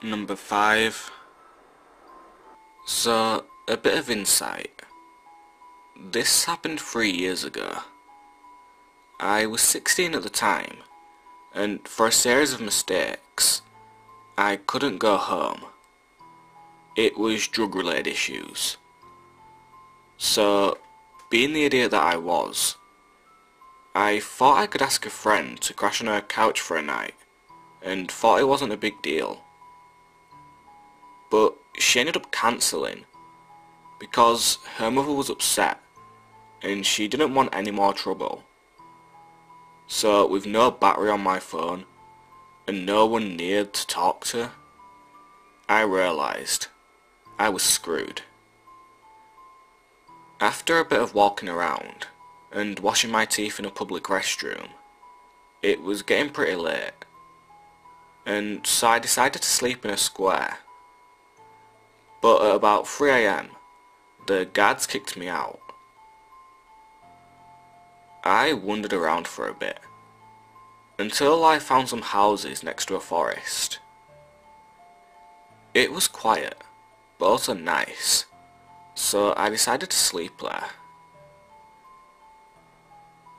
Number 5. So, a bit of insight. This happened 3 years ago. I was 16 at the time, and for a series of mistakes, I couldn't go home. It was drug-related issues. So, being the idiot that I was, I thought I could ask a friend to crash on her couch for a night, and thought it wasn't a big deal. But she ended up cancelling, because her mother was upset, and she didn't want any more trouble. So with no battery on my phone, and no one near to talk to, I realised I was screwed. After a bit of walking around, and washing my teeth in a public restroom, it was getting pretty late, and so I decided to sleep in a square. But at about 3 AM, the guards kicked me out. I wandered around for a bit, until I found some houses next to a forest. It was quiet, but also nice, so I decided to sleep there.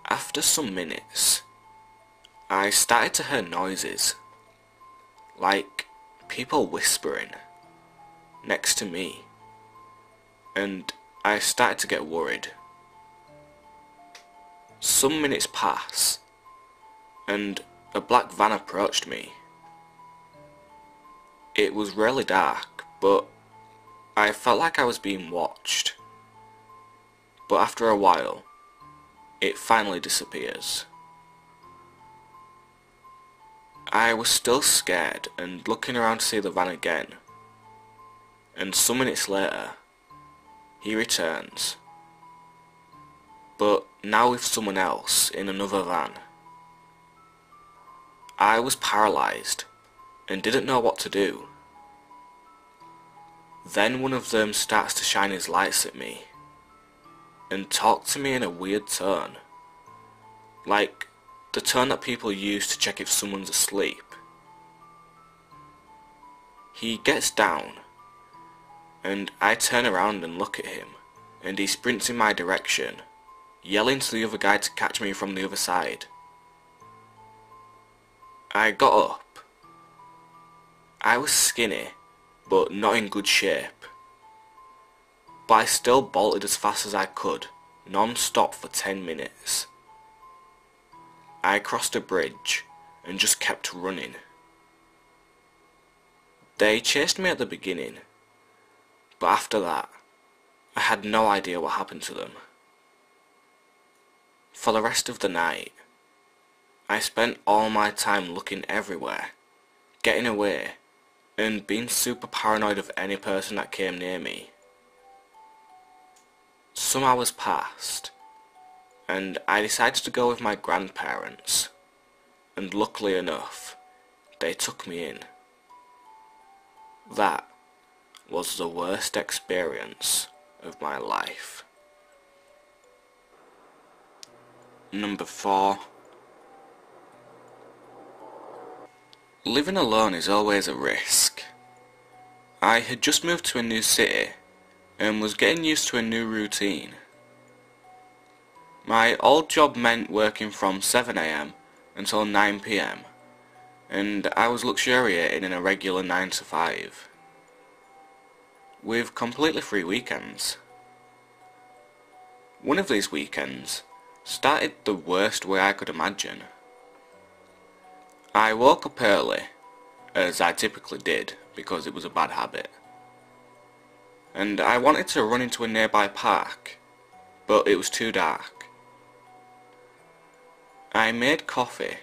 After some minutes, I started to hear noises, like people whispering, next to me, and I started to get worried. Some minutes pass, and a black van approached me. It was really dark, but I felt like I was being watched. But after a while, it finally disappears. I was still scared and looking around to see the van again, and some minutes later, he returns. But now with someone else in another van. I was paralysed and didn't know what to do. Then one of them starts to shine his lights at me and talk to me in a weird tone, like the tone that people use to check if someone's asleep. He gets down, and I turn around and look at him, and he sprints in my direction, yelling to the other guy to catch me from the other side. I got up. I was skinny, but not in good shape. But I still bolted as fast as I could, non-stop for 10 minutes. I crossed a bridge and just kept running. They chased me at the beginning, but after that, I had no idea what happened to them. For the rest of the night, I spent all my time looking everywhere, getting away, and being super paranoid of any person that came near me. Some hours passed, and I decided to go with my grandparents, and luckily enough, they took me in. That was the worst experience of my life. Number 4. Living alone is always a risk. I had just moved to a new city and was getting used to a new routine. My old job meant working from 7 AM until 9 PM, and I was luxuriating in a regular 9 to 5, with completely free weekends. One of these weekends started the worst way I could imagine. I woke up early, as I typically did because it was a bad habit, and I wanted to run into a nearby park, but it was too dark. I made coffee,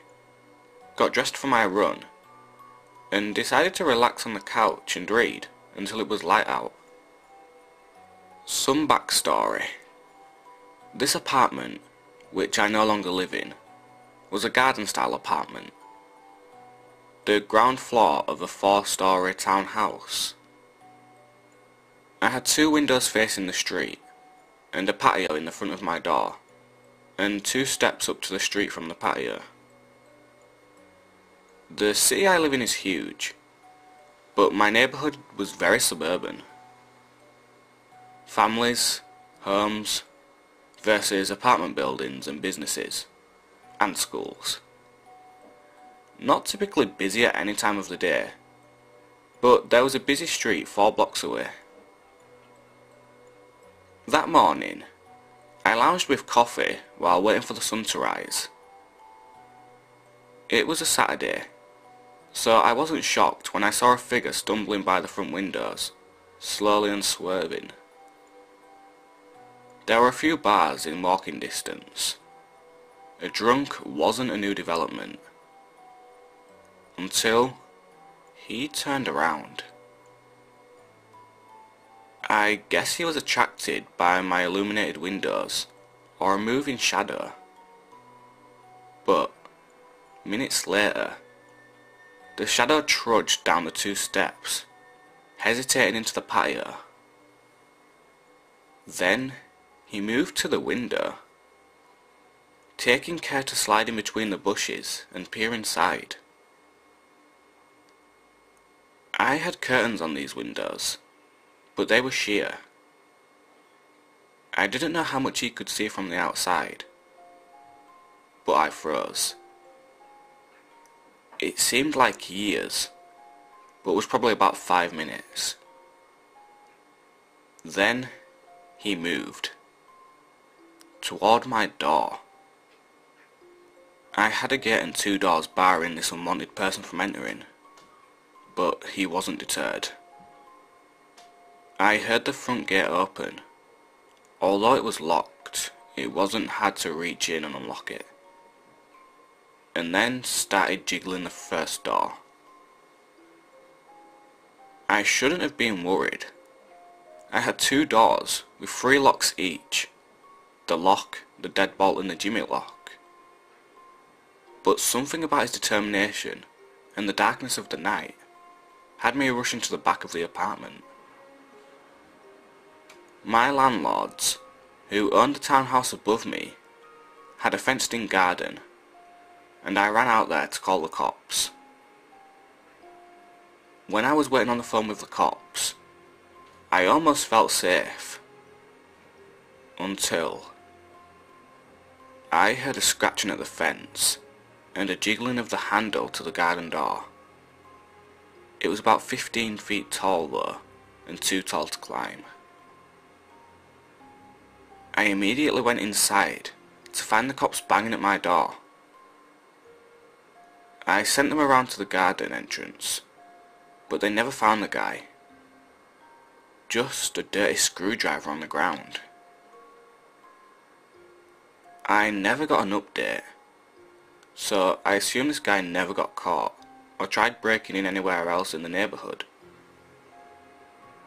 got dressed for my run, and decided to relax on the couch and read until it was light out. Some backstory. This apartment, which I no longer live in, was a garden-style apartment. The ground floor of a 4-storey townhouse. I had 2 windows facing the street, and a patio in the front of my door, and 2 steps up to the street from the patio. The city I live in is huge, but my neighbourhood was very suburban. Families, homes, versus apartment buildings and businesses, and schools. Not typically busy at any time of the day, but there was a busy street 4 blocks away. That morning, I lounged with coffee while waiting for the sun to rise. It was a Saturday, so I wasn't shocked when I saw a figure stumbling by the front windows, slowly and swerving. There were a few bars in walking distance. A drunk wasn't a new development. Until he turned around. I guess he was attracted by my illuminated windows, or a moving shadow. But minutes later, the shadow trudged down the 2 steps, hesitating into the patio. Then he moved to the window, taking care to slide in between the bushes and peer inside. I had curtains on these windows, but they were sheer. I didn't know how much he could see from the outside, but I froze. It seemed like years, but was probably about 5 minutes. Then he moved toward my door. I had a gate and 2 doors barring this unwanted person from entering, but he wasn't deterred. I heard the front gate open. Although it was locked, it wasn't had to reach in and unlock it. And then started jiggling the first door. I shouldn't have been worried. I had 2 doors with 3 locks each. The lock, the deadbolt and the jimmy lock. But something about his determination and the darkness of the night had me rushing to the back of the apartment. My landlords, who owned the townhouse above me, had a fenced-in garden, and I ran out there to call the cops. When I was waiting on the phone with the cops, I almost felt safe, until I heard a scratching at the fence and a jiggling of the handle to the garden door. It was about 15 feet tall though, and too tall to climb. I immediately went inside to find the cops banging at my door. I sent them around to the garden entrance, but they never found the guy. Just a dirty screwdriver on the ground. I never got an update, so I assume this guy never got caught or tried breaking in anywhere else in the neighbourhood.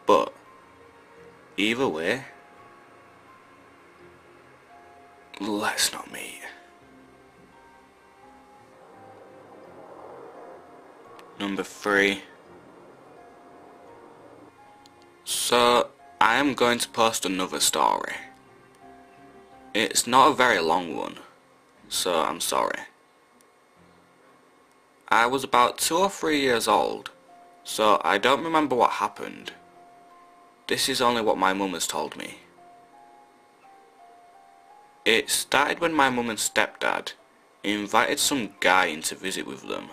But either way, let's not meet. Number 3. So, I am going to post another story. It's not a very long one, so I'm sorry. I was about 2 or 3 years old, so I don't remember what happened. This is only what my mum has told me. It started when my mum and stepdad invited some guy in to visit with them.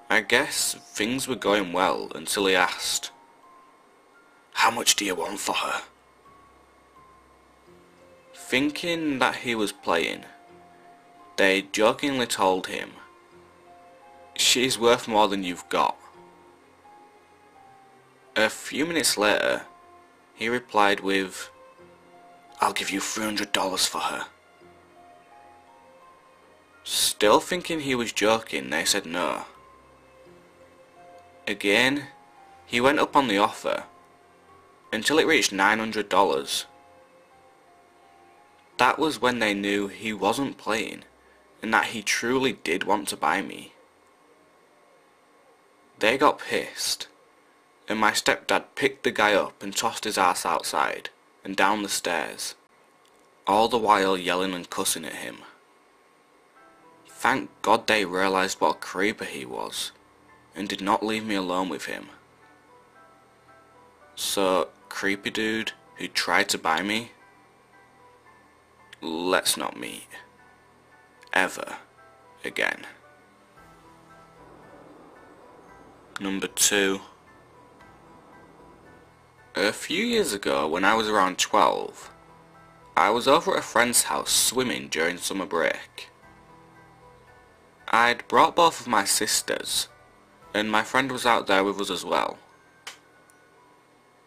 I guess things were going well until he asked, "How much do you want for her?" Thinking that he was playing, they jokingly told him, "She's worth more than you've got." A few minutes later, he replied with, "I'll give you $300 for her." Still thinking he was joking, they said no. Again, he went up on the offer, until it reached $900. That was when they knew he wasn't playing, and that he truly did want to buy me. They got pissed, and my stepdad picked the guy up and tossed his ass outside and down the stairs, all the while yelling and cussing at him. Thank God they realised what a creeper he was, and did not leave me alone with him. So, creepy dude who tried to buy me, let's not meet. Ever again. Number 2. A few years ago, when I was around 12, I was over at a friend's house swimming during summer break. I'd brought both of my sisters, and my friend was out there with us as well.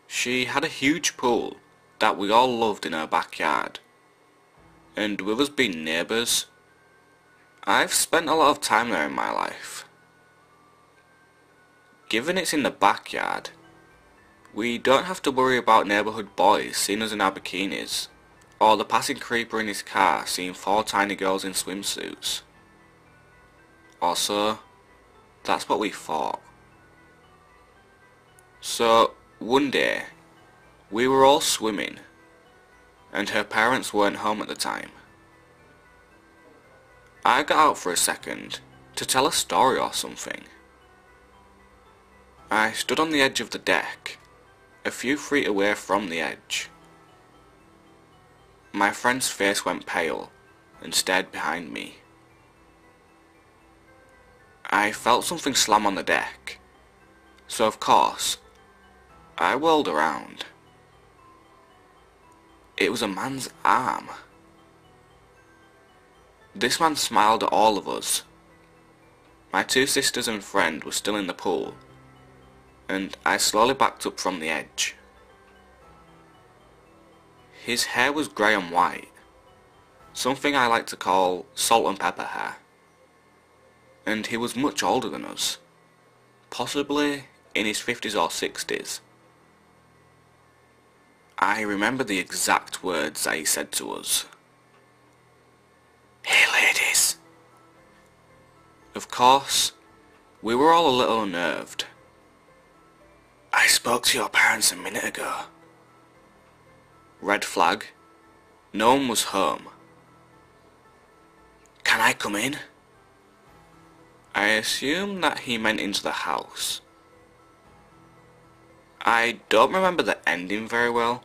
She had a huge pool that we all loved in her backyard, and with us being neighbours, I've spent a lot of time there in my life. Given it's in the backyard, we don't have to worry about neighbourhood boys seeing us in our bikinis, or the passing creeper in his car seeing 4 tiny girls in swimsuits. Also, that's what we thought. So, one day, we were all swimming, and her parents weren't home at the time. I got out for a second to tell a story or something. I stood on the edge of the deck, a few feet away from the edge. My friend's face went pale and stared behind me. I felt something slam on the deck, so of course, I whirled around. It was a man's arm. This man smiled at all of us. My 2 sisters and friend were still in the pool, and I slowly backed up from the edge. His hair was grey and white, something I like to call salt and pepper hair, and he was much older than us, possibly in his 50s or 60s. I remember the exact words that he said to us. "Hey ladies." Of course, we were all a little unnerved. "I spoke to your parents a minute ago." Red flag. No one was home. "Can I come in?" I assumed that he meant into the house. I don't remember the ending very well,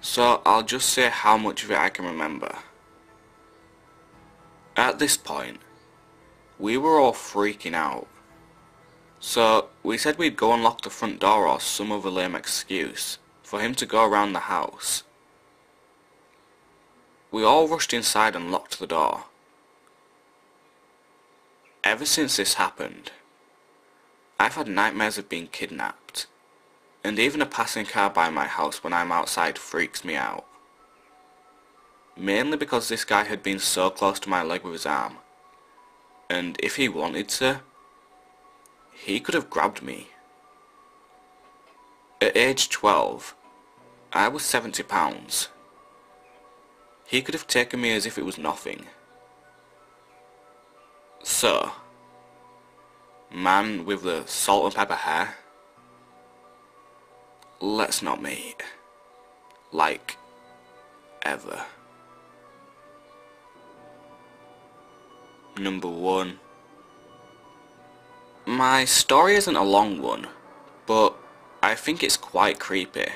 so I'll just say how much of it I can remember. At this point, we were all freaking out. So we said we'd go and lock the front door or some other lame excuse for him to go around the house. We all rushed inside and locked the door. Ever since this happened, I've had nightmares of being kidnapped, and even a passing car by my house when I'm outside freaks me out. Mainly because this guy had been so close to my leg with his arm, and if he wanted to, he could have grabbed me. At age 12, I was 70 pounds. He could have taken me as if it was nothing. So, man with the salt and pepper hair, let's not meet. Like, ever. Number 1. My story isn't a long one, but I think it's quite creepy,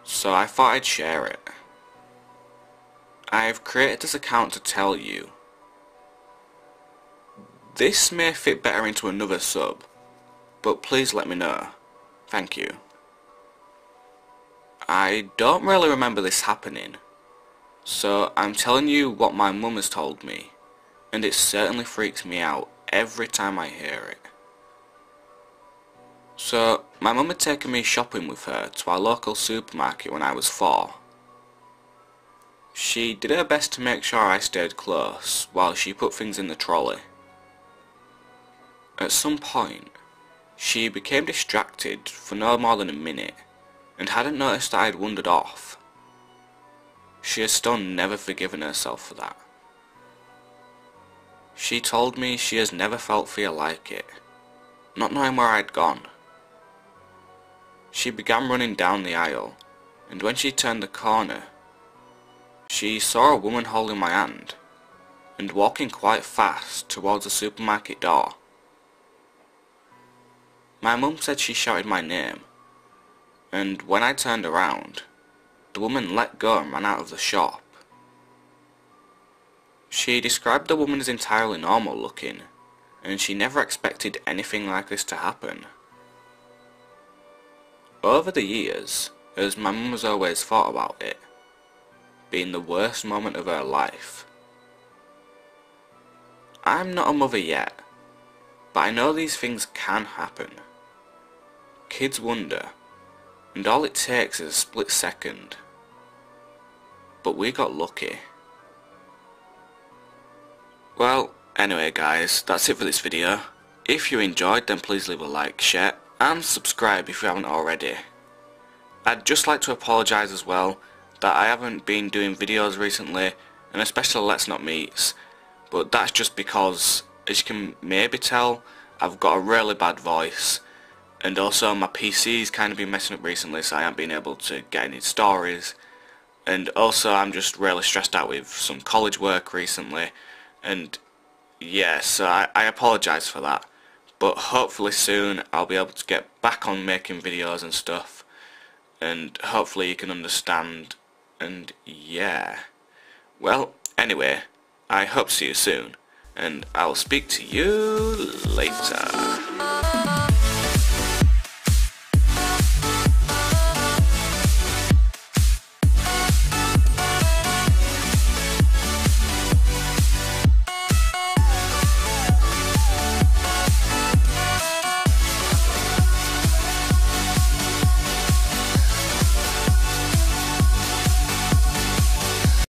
so I thought I'd share it. I've created this account to tell you. This may fit better into another sub, but please let me know. Thank you. I don't really remember this happening, so I'm telling you what my mum has told me, and it certainly freaks me out every time I hear it. So, my mum had taken me shopping with her to our local supermarket when I was 4. She did her best to make sure I stayed close while she put things in the trolley. At some point, she became distracted for no more than a minute and hadn't noticed that I'd wandered off. She has still never forgiven herself for that. She told me she has never felt fear like it, not knowing where I'd gone. She began running down the aisle, and when she turned the corner, she saw a woman holding my hand and walking quite fast towards the supermarket door. My mum said she shouted my name, and when I turned around, the woman let go and ran out of the shop. She described the woman as entirely normal looking, and she never expected anything like this to happen. Over the years, as my mum has always thought about it being the worst moment of her life. I'm not a mother yet, but I know these things can happen. Kids wonder, and all it takes is a split second. But we got lucky. Well, anyway guys, that's it for this video. If you enjoyed, then please leave a like, share, and subscribe if you haven't already. I'd just like to apologise as well that I haven't been doing videos recently, and especially Let's Not Meets, but that's just because, as you can maybe tell, I've got a really bad voice, and also my PC's kind of been messing up recently, so I haven't been able to get any stories, and also I'm just really stressed out with some college work recently, and yeah, so I apologise for that, but hopefully soon I'll be able to get back on making videos and stuff, and hopefully you can understand, and yeah. Well, anyway, I hope to see you soon, and I'll speak to you later.